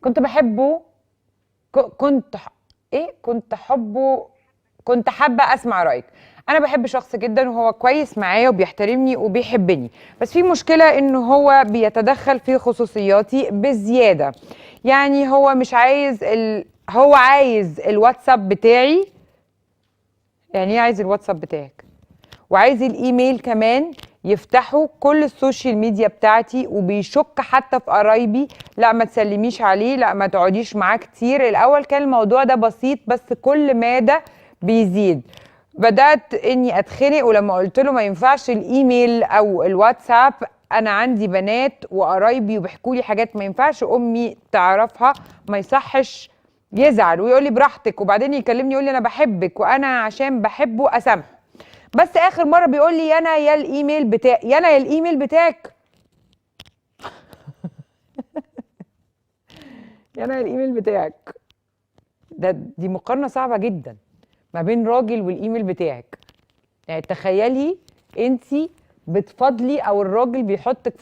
كنت بحبه. كنت كنت حابه اسمع رايك. انا بحب شخص جدا وهو كويس معايا وبيحترمني وبيحبني، بس في مشكله انه هو بيتدخل في خصوصياتي بزياده. يعني هو مش عايز هو عايز الواتساب بتاعي. يعني ايه عايز الواتساب بتاعك؟ وعايز الايميل كمان، يفتحوا كل السوشيال ميديا بتاعتي، وبيشك حتى في قرايبي. لا ما تسلميش عليه، لا ما تقعديش معاه كتير. الاول كان الموضوع ده بسيط، بس كل ما ده بيزيد بدأت اني اتخنق. ولما قلت له ما ينفعش الايميل او الواتساب، انا عندي بنات وقرايبي وبيحكوا لي حاجات ما ينفعش امي تعرفها، ما يصحش. يزعل ويقول لي براحتك، وبعدين يكلمني يقول لي انا بحبك، وانا عشان بحبه اسامحه. بس اخر مره بيقول لي انا يا الايميل بتاعي، يا انا يا الايميل بتاعك. يا انا يا الايميل بتاعك. دي مقارنه صعبه جدا ما بين راجل والايميل بتاعك. يعني تخيلي انت بتفضلي او الراجل بيحطك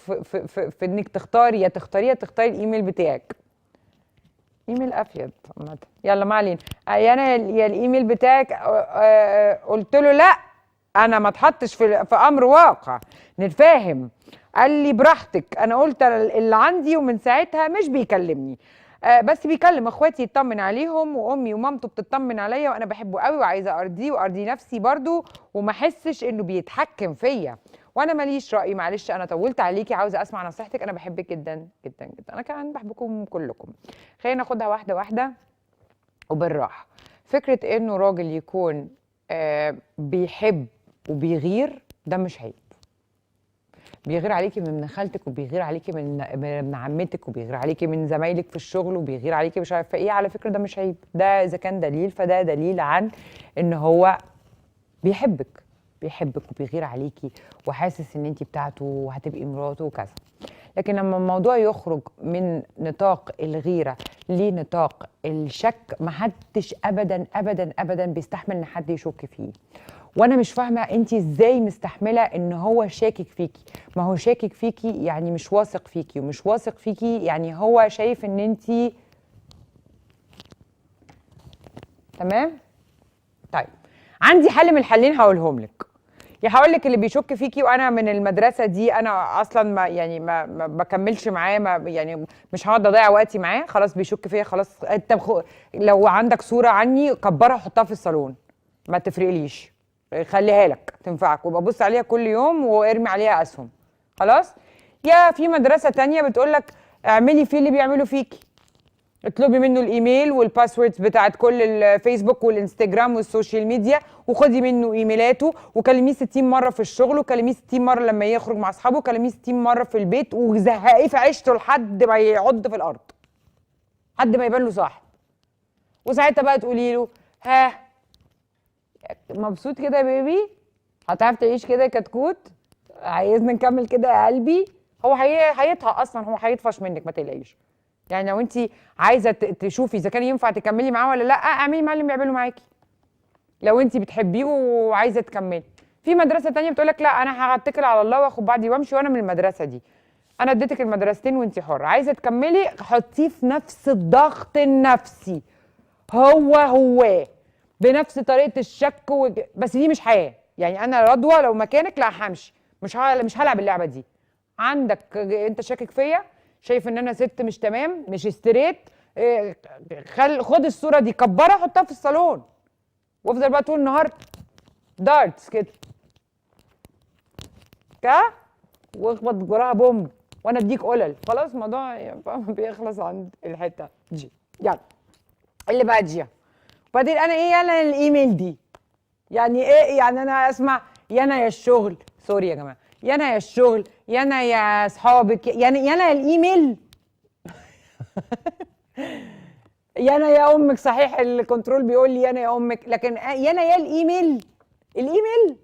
في انك تختاري، يا تختاري يا تختاري الايميل بتاعك. ايميل افيد عامه. يلا ما علينا. يا انا يا الايميل بتاعك. قلت له لا، انا ما اتحطش في امر واقع، نتفاهم. قال لي براحتك. انا قلت اللي عندي، ومن ساعتها مش بيكلمني. بس بيكلم اخواتي يطمن عليهم، وامي ومامته بتطمن عليا، وانا بحبه قوي وعايزه ارضيه وارضي نفسي برضو، وما احسش انه بيتحكم فيا. وانا ماليش راي. معلش انا طولت عليكي، عاوزه اسمع نصيحتك. انا بحبك جدا جدا جدا، انا كمان بحبكم كلكم. خلينا ناخدها واحده واحده وبالراحه. فكره انه راجل يكون بيحب وبيغير، ده مش عيب. بيغير عليكي من ابن خالتك، وبيغير عليكي من ابن عمتك، وبيغير عليكي من زمايلك في الشغل، وبيغير عليكي مش عارفه ايه. على فكره ده مش عيب، ده اذا كان دليل فده دليل عن ان هو بيحبك. بيحبك وبيغير عليكي، وحاسس ان انت بتاعته وهتبقي مراته وكذا. لكن لما الموضوع يخرج من نطاق الغيره لنطاق الشك، محدش ابدا ابدا ابدا بيستحمل ان حد يشك فيه. وانا مش فاهمه انت ازاي مستحمله ان هو شاكك فيكي. ما هو شاكك فيكي يعني مش واثق فيكي، ومش واثق فيكي يعني هو شايف ان انت تمام. طيب، عندي حل من الحلين هقولهم لك. يا هقول لك اللي بيشك فيكي وانا من المدرسه دي، انا اصلا ما بكملش معاه، ما يعني مش هقعد اضيع وقتي معاه. خلاص بيشك فيا، خلاص. انت لو عندك صوره عني كبرها حطها في الصالون، ما تفرقليش. خليها لك تنفعك، وابقى بص عليها كل يوم وارمي عليها اسهم. خلاص. يا في مدرسه تانية بتقول لك اعملي فيه اللي بيعملوا فيكي. اطلبي منه الايميل والباسوردز بتاعت كل الفيسبوك والانستجرام والسوشيال ميديا، وخدي منه ايميلاته، وكلميه 60 مره في الشغل، وكلميه 60 مره لما يخرج مع اصحابه، وكلميه 60 مره في البيت، وزهقيه في عيشته لحد ما يعض في الارض، لحد ما يبان له صاحب. وساعتها بقى تقولي له ها، مبسوط كده يا بيبي؟ هتعرف تعيش كده يا كتكوت؟ عايزنا نكمل كده يا قلبي؟ هو هيطهق اصلا، هو هيطفش منك، ما تقلقيش. يعني لو انت عايزه تشوفي اذا كان ينفع تكملي معاه ولا لا، اعملي معاه اللي بيعمله معاكي. لو انت بتحبيه وعايزه تكملي. في مدرسه تانية بتقول لك لا، انا هتكل على الله واخد بعضي وامشي، وانا من المدرسه دي. انا اديتك المدرستين وانت حره، عايزه تكملي حطيه في نفس الضغط النفسي. هو بنفس طريقه الشك بس دي مش حياه. يعني انا رضوى لو مكانك لا همشي، مش هلعب اللعبه دي. عندك انت شاكك فيا، شايف ان انا ست مش تمام، مش استريت. خد الصوره دي كبرها حطها في الصالون، وافضل بقى طول النهار دارتس كده كا، واخبط جراها بومب، وانا اديك قلل. خلاص الموضوع بيخلص عند الحته دي. يلا اللي بقى دي. وبعدين انا ايه يلا الايميل دي؟ يعني ايه؟ يعني انا اسمع يا انا يا الشغل، سوري يا جماعه، يا انا يا الشغل، يا انا يا اصحابك، يعني يا انا يا الايميل. يا انا يا امك. صحيح الكنترول بيقول لي يا انا يا امك، لكن يا انا يا الايميل. الايميل